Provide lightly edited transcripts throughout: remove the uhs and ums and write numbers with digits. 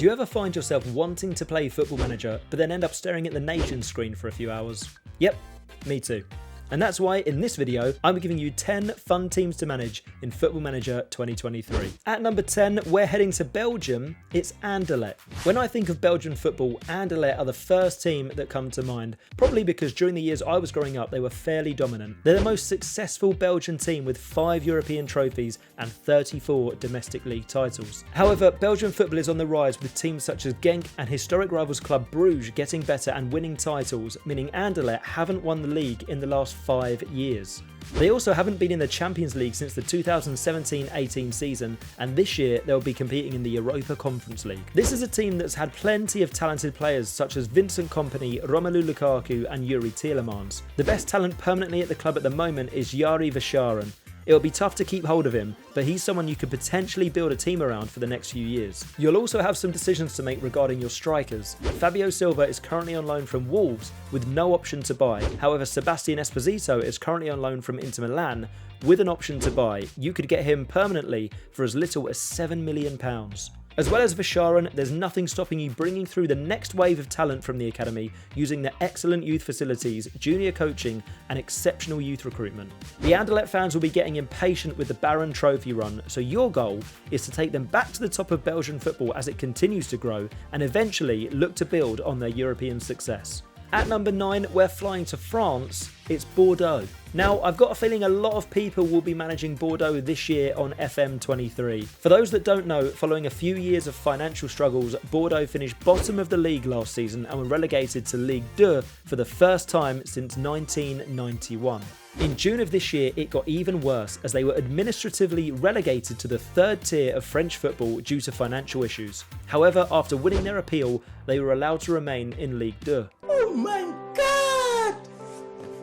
Do you ever find yourself wanting to play Football Manager, but then end up staring at the Nations screen for a few hours? Yep, me too. And that's why in this video, I'm giving you 10 fun teams to manage in Football Manager 2023. At number 10, we're heading to Belgium. It's Anderlecht. When I think of Belgian football, Anderlecht are the first team that come to mind, probably because during the years I was growing up, they were fairly dominant. They're the most successful Belgian team with 5 European trophies and 34 domestic league titles. However, Belgian football is on the rise with teams such as Genk and historic rivals Club Bruges getting better and winning titles, meaning Anderlecht haven't won the league in the last 5 years. They also haven't been in the Champions League since the 2017-18 season, and this year they'll be competing in the Europa Conference League. This is a team that's had plenty of talented players such as Vincent Kompany, Romelu Lukaku and Yuri Tielemans. The best talent permanently at the club at the moment is Jari Verscharen. It'll be tough to keep hold of him, but he's someone you could potentially build a team around for the next few years. You'll also have some decisions to make regarding your strikers. Fabio Silva is currently on loan from Wolves with no option to buy. However, Sebastian Esposito is currently on loan from Inter Milan with an option to buy. You could get him permanently for as little as £7 million. As well as Verscharen, there's nothing stopping you bringing through the next wave of talent from the academy using their excellent youth facilities, junior coaching and exceptional youth recruitment. The Anderlecht fans will be getting impatient with the Baron Trophy run, so your goal is to take them back to the top of Belgian football as it continues to grow and eventually look to build on their European success. At number 9, we're flying to France. It's Bordeaux. Now, I've got a feeling a lot of people will be managing Bordeaux this year on FM23. For those that don't know, following a few years of financial struggles, Bordeaux finished bottom of the league last season and were relegated to Ligue 2 for the first time since 1991. In June of this year, it got even worse as they were administratively relegated to the 3rd tier of French football due to financial issues. However, after winning their appeal, they were allowed to remain in Ligue 2. Oh my God!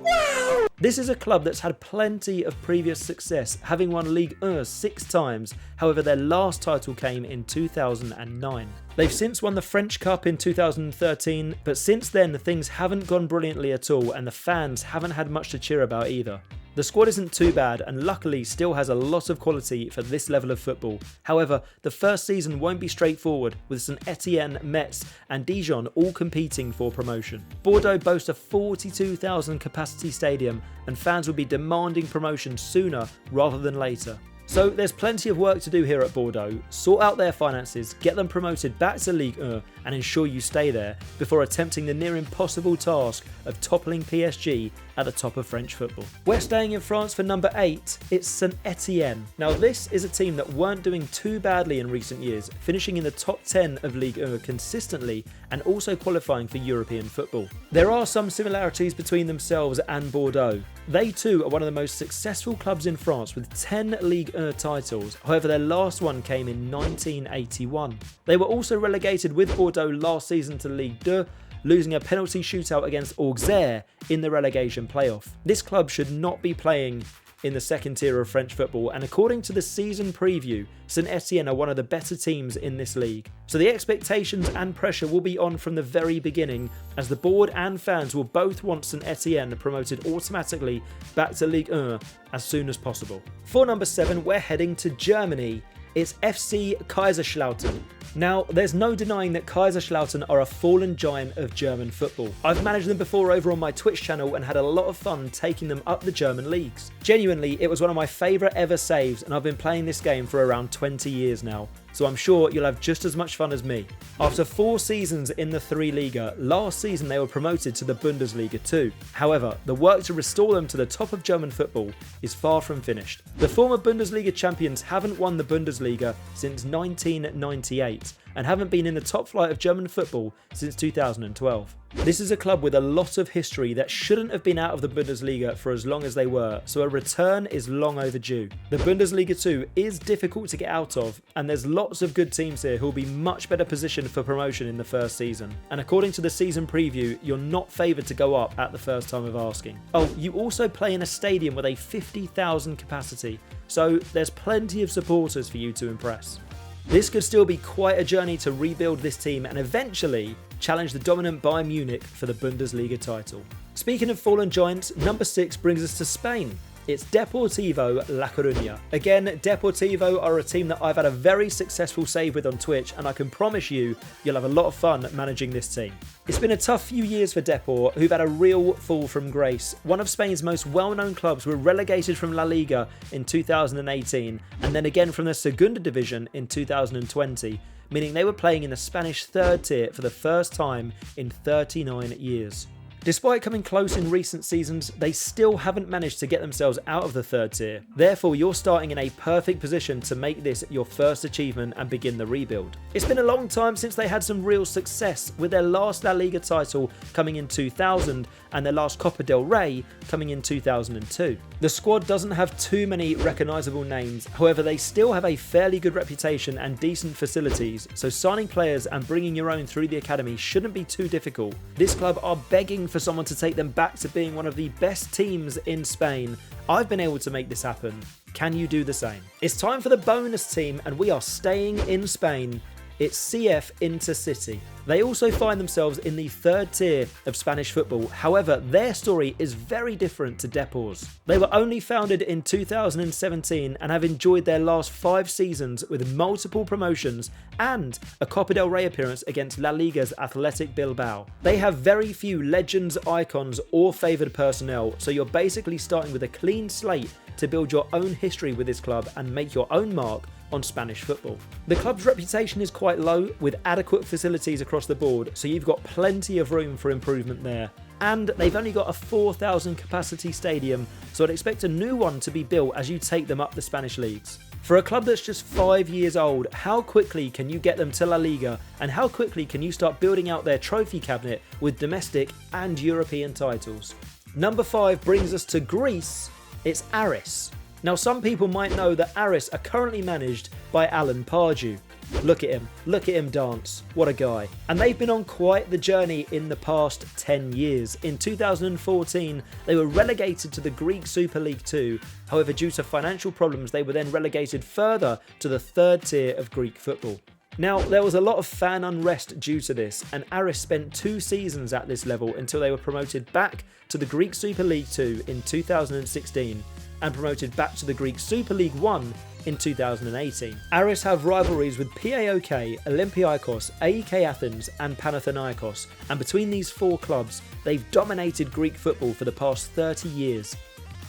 Wow! This is a club that's had plenty of previous success, having won Ligue 1 6 times, however their last title came in 2009. They've since won the French Cup in 2013, but since then things haven't gone brilliantly at all and the fans haven't had much to cheer about either. The squad isn't too bad and luckily still has a lot of quality for this level of football. However, the first season won't be straightforward with Saint-Étienne, Metz and Dijon all competing for promotion. Bordeaux boasts a 42,000 capacity stadium and fans will be demanding promotion sooner rather than later. So there's plenty of work to do here at Bordeaux. Sort out their finances, get them promoted back to Ligue 1 and ensure you stay there before attempting the near impossible task of toppling PSG at the top of French football. We're staying in France for number 8, it's Saint-Étienne. Now this is a team that weren't doing too badly in recent years, finishing in the top 10 of Ligue 1 consistently and also qualifying for European football. There are some similarities between themselves and Bordeaux. They too are one of the most successful clubs in France with 10 Ligue 1 titles, however their last one came in 1981. They were also relegated with Bordeaux last season to Ligue 2, losing a penalty shootout against Auxerre in the relegation playoff. This club should not be playing in the 2nd tier of French football, and according to the season preview, Saint-Étienne are one of the better teams in this league. So the expectations and pressure will be on from the very beginning, as the board and fans will both want Saint-Étienne promoted automatically back to Ligue 1 as soon as possible. For number 7, we're heading to Germany. It's FC Kaiserslautern. Now, there's no denying that Kaiserslautern are a fallen giant of German football. I've managed them before over on my Twitch channel and had a lot of fun taking them up the German leagues. Genuinely, it was one of my favourite ever saves and I've been playing this game for around 20 years now, so I'm sure you'll have just as much fun as me. After 4 seasons in the 3 Liga, last season they were promoted to the Bundesliga 2. However, the work to restore them to the top of German football is far from finished. The former Bundesliga champions haven't won the Bundesliga since 1998 and haven't been in the top flight of German football since 2012. This is a club with a lot of history that shouldn't have been out of the Bundesliga for as long as they were, so a return is long overdue. The Bundesliga 2 is difficult to get out of, and there's lots of good teams here who will be much better positioned for promotion in the first season. And according to the season preview, you're not favoured to go up at the first time of asking. Oh, you also play in a stadium with a 50,000 capacity, so there's plenty of supporters for you to impress. This could still be quite a journey to rebuild this team and eventually challenge the dominant Bayern Munich for the Bundesliga title. Speaking of fallen giants, number 6 brings us to Spain. It's Deportivo La Coruña. Again, Deportivo are a team that I've had a very successful save with on Twitch, and I can promise you, you'll have a lot of fun managing this team. It's been a tough few years for Depor, who've had a real fall from grace. One of Spain's most well-known clubs were relegated from La Liga in 2018, and then again from the Segunda Division in 2020, meaning they were playing in the Spanish third tier for the first time in 39 years. Despite coming close in recent seasons, they still haven't managed to get themselves out of the third tier. Therefore, you're starting in a perfect position to make this your first achievement and begin the rebuild. It's been a long time since they had some real success, with their last La Liga title coming in 2000 and their last Copa del Rey coming in 2002. The squad doesn't have too many recognisable names, however they still have a fairly good reputation and decent facilities, so signing players and bringing your own through the academy shouldn't be too difficult. This club are begging for someone to take them back to being one of the best teams in Spain. I've been able to make this happen. Can you do the same? It's time for the bonus team, and we are staying in Spain. It's CF Intercity. They also find themselves in the third tier of Spanish football. However, their story is very different to Depor's. They were only founded in 2017 and have enjoyed their last 5 seasons with multiple promotions and a Copa del Rey appearance against La Liga's Athletic Bilbao. They have very few legends, icons or favoured personnel, so you're basically starting with a clean slate to build your own history with this club and make your own mark on Spanish football. The club's reputation is quite low, with adequate facilities across the board, so you've got plenty of room for improvement there. And they've only got a 4,000 capacity stadium, so I'd expect a new one to be built as you take them up the Spanish leagues. For a club that's just 5 years old, how quickly can you get them to La Liga, and how quickly can you start building out their trophy cabinet with domestic and European titles? Number 5 brings us to Greece. It's Aris. Now, some people might know that Aris are currently managed by Alan Pardew. Look at him dance, what a guy. And they've been on quite the journey in the past 10 years. In 2014, they were relegated to the Greek Super League 2, however due to financial problems they were then relegated further to the third tier of Greek football. Now, there was a lot of fan unrest due to this, and Aris spent 2 seasons at this level until they were promoted back to the Greek Super League 2 in 2016, and promoted back to the Greek Super League 1 in 2018. Aris have rivalries with PAOK, Olympiakos, AEK Athens and Panathinaikos, and between these 4 clubs, they've dominated Greek football for the past 30 years.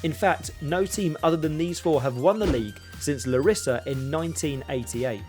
In fact, no team other than these 4 have won the league since Larissa in 1988.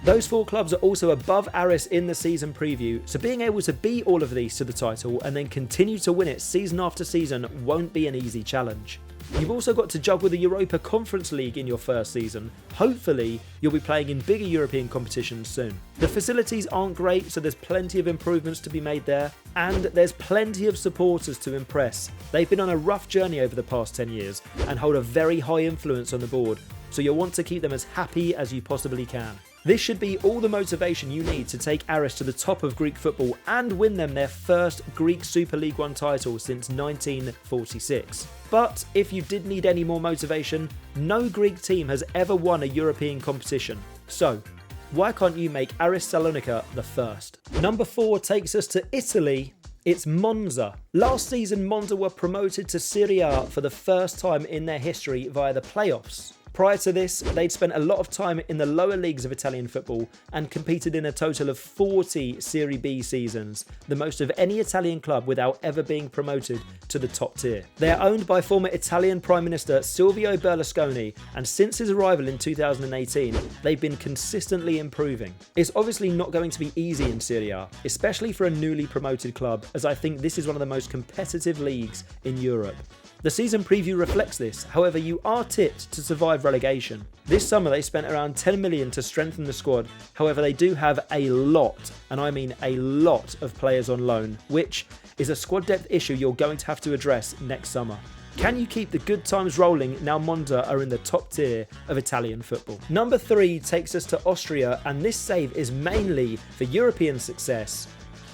Those 4 clubs are also above Aris in the season preview, so being able to beat all of these to the title and then continue to win it season after season won't be an easy challenge. You've also got to juggle the Europa Conference League in your first season. Hopefully, you'll be playing in bigger European competitions soon. The facilities aren't great, so there's plenty of improvements to be made there. And there's plenty of supporters to impress. They've been on a rough journey over the past 10 years and hold a very high influence on the board, so you'll want to keep them as happy as you possibly can. This should be all the motivation you need to take Aris to the top of Greek football and win them their first Greek Super League 1 title since 1946. But if you did need any more motivation, no Greek team has ever won a European competition. So, why can't you make Aris Salonika the first? Number 4 takes us to Italy. It's Monza. Last season, Monza were promoted to Serie A for the first time in their history via the playoffs. Prior to this, they'd spent a lot of time in the lower leagues of Italian football and competed in a total of 40 Serie B seasons, the most of any Italian club without ever being promoted to the top tier. They are owned by former Italian Prime Minister Silvio Berlusconi, and since his arrival in 2018, they've been consistently improving. It's obviously not going to be easy in Serie A, especially for a newly promoted club, as I think this is one of the most competitive leagues in Europe. The season preview reflects this, however you are tipped to survive relegation. This summer they spent around 10 million to strengthen the squad, however they do have a lot, and I mean a lot of players on loan, which is a squad depth issue you're going to have to address next summer. Can you keep the good times rolling now Monza are in the top tier of Italian football? Number 3 takes us to Austria, and this save is mainly for European success.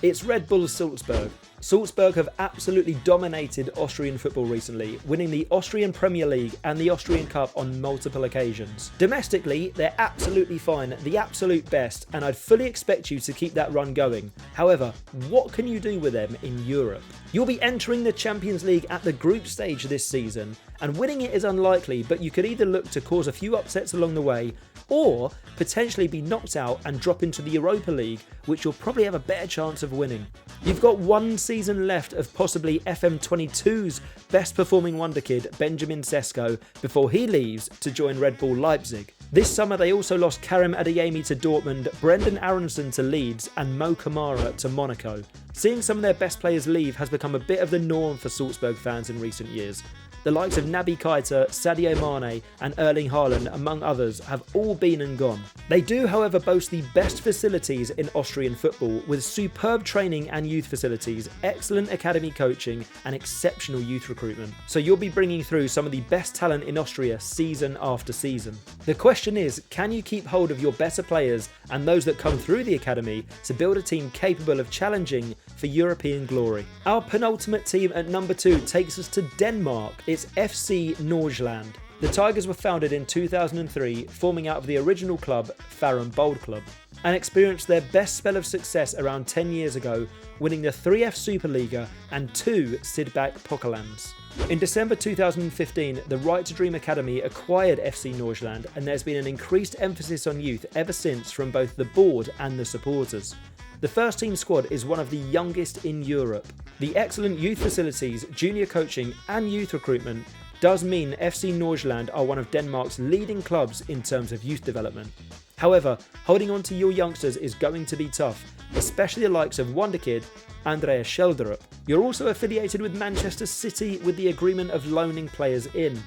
It's Red Bull Salzburg. Salzburg have absolutely dominated Austrian football recently, winning the Austrian Premier League and the Austrian Cup on multiple occasions. Domestically, they're absolutely fine, the absolute best, and I'd fully expect you to keep that run going. However, what can you do with them in Europe? You'll be entering the Champions League at the group stage this season, and winning it is unlikely, but you could either look to cause a few upsets along the way, or potentially be knocked out and drop into the Europa League, which you'll probably have a better chance of winning. You've got one season left of possibly FM22's best performing wonderkid, Benjamin Sesko, before he leaves to join Red Bull Leipzig. This summer they also lost Karim Adeyemi to Dortmund, Brendan Aronson to Leeds and Mo Kamara to Monaco. Seeing some of their best players leave has become a bit of the norm for Salzburg fans in recent years. The likes of Naby Keita, Sadio Mane and Erling Haaland, among others, have all been and gone. They do, however, boast the best facilities in Austrian football, with superb training and youth facilities, excellent academy coaching and exceptional youth recruitment. So you'll be bringing through some of the best talent in Austria season after season. The question is, can you keep hold of your better players and those that come through the academy to build a team capable of challenging for European glory? Our penultimate team at number 2 takes us to Denmark. It's FC Nordsjælland. The Tigers were founded in 2003, forming out of the original club, Farum Bold Club, and experienced their best spell of success around 10 years ago, winning the 3F Superliga and 2 Sydbank Pokalands. In December 2015, the Right to Dream Academy acquired FC Nordsjælland, and there's been an increased emphasis on youth ever since from both the board and the supporters. The first team squad is one of the youngest in Europe. The excellent youth facilities, junior coaching and youth recruitment does mean FC Nordsjælland are one of Denmark's leading clubs in terms of youth development. However, holding on to your youngsters is going to be tough, especially the likes of Wonderkid, Andreas Scheldrup. You're also affiliated with Manchester City with the agreement of loaning players in.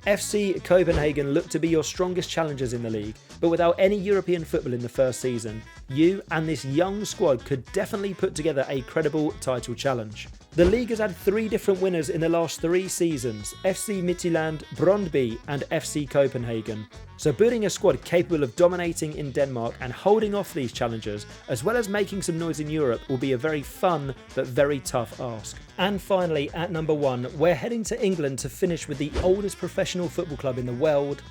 FC Copenhagen look to be your strongest challengers in the league, but without any European football in the first season, you and this young squad could definitely put together a credible title challenge. The league has had 3 different winners in the last 3 seasons, FC Midtjylland, Brøndby and FC Copenhagen. So building a squad capable of dominating in Denmark and holding off these challengers, as well as making some noise in Europe, will be a very fun but very tough ask. And finally, at number 1, we're heading to England to finish with the oldest professional football club in the world.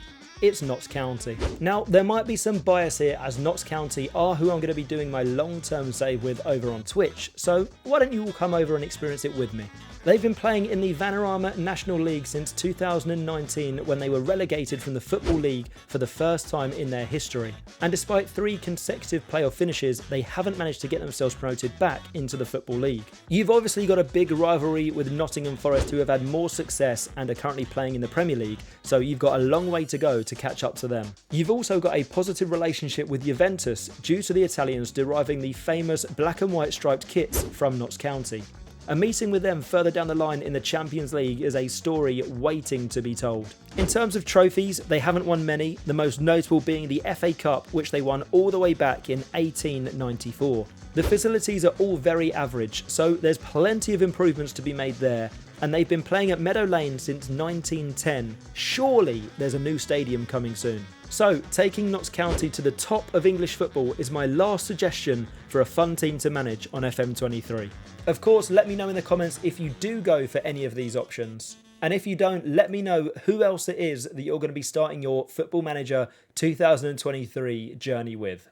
It's Notts County. Now, there might be some bias here as Notts County are who I'm going to be doing my long-term save with over on Twitch, so why don't you all come over and experience it with me? They've been playing in the Vanarama National League since 2019 when they were relegated from the Football League for the first time in their history. And despite 3 consecutive playoff finishes, they haven't managed to get themselves promoted back into the Football League. You've obviously got a big rivalry with Nottingham Forest, who have had more success and are currently playing in the Premier League, so you've got a long way to go to catch up to them. You've also got a positive relationship with Juventus due to the Italians deriving the famous black and white striped kits from Notts County. A meeting with them further down the line in the Champions League is a story waiting to be told. In terms of trophies, they haven't won many, the most notable being the FA Cup, which they won all the way back in 1894. The facilities are all very average, so there's plenty of improvements to be made there, and they've been playing at Meadow Lane since 1910. Surely there's a new stadium coming soon. So, taking Notts County to the top of English football is my last suggestion for a fun team to manage on FM23. Of course, let me know in the comments if you do go for any of these options. And if you don't, let me know who else it is that you're going to be starting your Football Manager 2023 journey with.